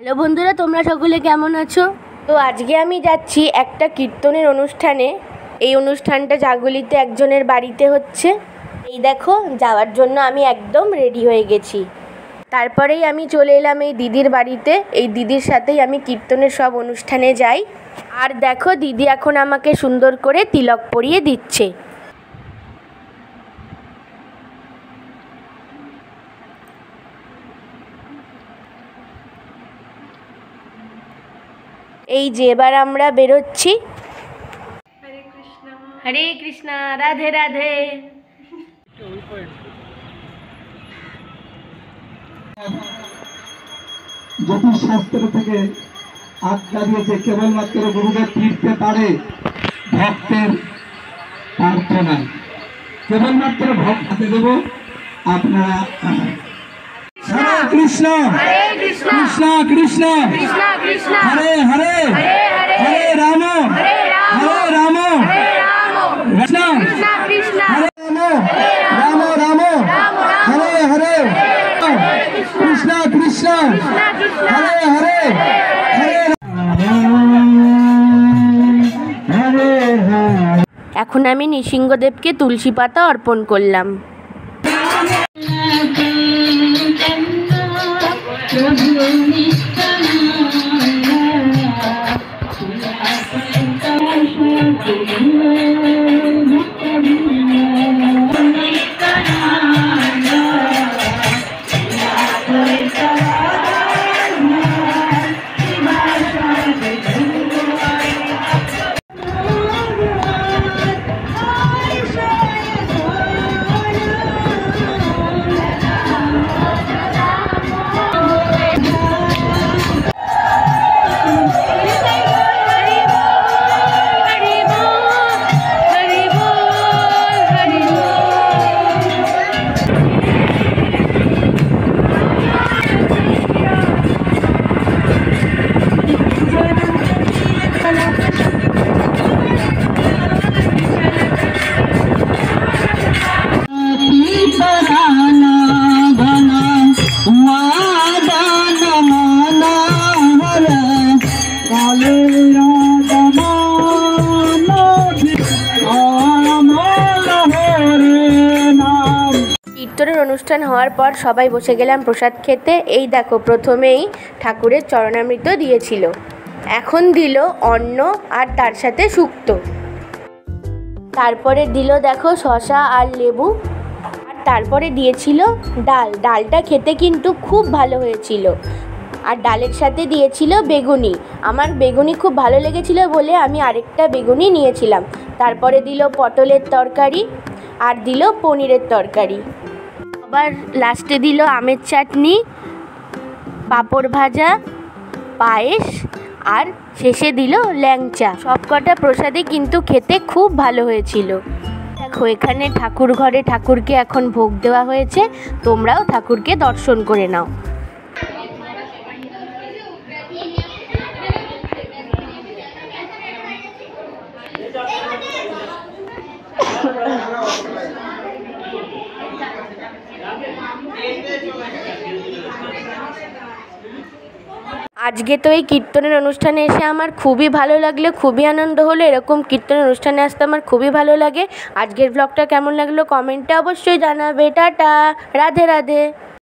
Hello বন্ধুরা, তোমরা সকলে কেমন আছো? তো আজকে আমি যাচ্ছি একটা কীর্তনের অনুষ্ঠানে। এই অনুষ্ঠানটা জাগুলিতে একজনের বাড়িতে হচ্ছে। এই দেখো, যাওয়ার জন্য আমি একদম রেডি হয়ে গেছি। তারপরেই আমি চলে এলাম এই দিদির বাড়িতে। এই দিদির সাথেই আমি কীর্তনের সব অনুষ্ঠানে যাই। আর দেখো, দিদি এখন আমাকে সুন্দর করে তিলক পরিয়ে দিচ্ছে। এই যে এবার আমরা বেরোচ্ছি। হরে কৃষ্ণ, রাধে রাধে। জ্যোতিষশাস্ত্র থেকে আজ্ঞা দিয়েছে কেবলমাত্র গুরুদেব ফিরতে পারে ভক্তের প্রার্থনা। কেবলমাত্র ভক্তকে দেব। আপনারা হরে কৃষ্ণ কৃষ্ণ কৃষ্ণ হরে হরে হরে রাম কৃষ্ণ হরে রাম রাম হরে হরে কৃষ্ণ কৃষ্ণ হরে হরে হরে হরে। এখন আমি নৃসিংহদেবকে তুলসী পাতা অর্পণ করলাম। কীর্তনের অনুষ্ঠান হওয়ার পর সবাই বসে গেলাম প্রসাদ খেতে। এই দেখো, প্রথমেই ঠাকুরের চরণামৃত দিয়েছিল, এখন দিল অন্ন আর তার সাথে শুক্তো। তারপরে দিল দেখো শসা আর লেবু, আর তারপরে দিয়েছিল ডাল। ডালটা খেতে কিন্তু খুব ভালো হয়েছিল। আর ডালের সাথে দিয়েছিল বেগুনি। আমার বেগুনি খুব ভালো লেগেছিল বলে আমি আরেকটা বেগুনি নিয়েছিলাম। তারপরে দিল পটলের তরকারি আর দিল পনিরের তরকারি। আবার লাস্টে দিল আমের চাটনি, পাঁপড় ভাজা, পায়েস আর শেষে দিল ল্যাংচা। সবকটা প্রসাদই কিন্তু খেতে খুব ভালো হয়েছিল। দেখো, এখানে ঠাকুর ঘরে ঠাকুরকে এখন ভোগ দেওয়া হয়েছে। তোমরাও ঠাকুরকে দর্শন করে নাও। আজকে তো এই কীর্তনের অনুষ্ঠানে এসে আমার খুবই ভালো লাগলো, খুবই আনন্দ হলো। এরকম কীর্তনের অনুষ্ঠানে আসতে আমার খুবই ভালো লাগে। আজকের ব্লগটা কেমন লাগলো কমেন্টে অবশ্যই জানাবে। টাটা, রাধে রাধে।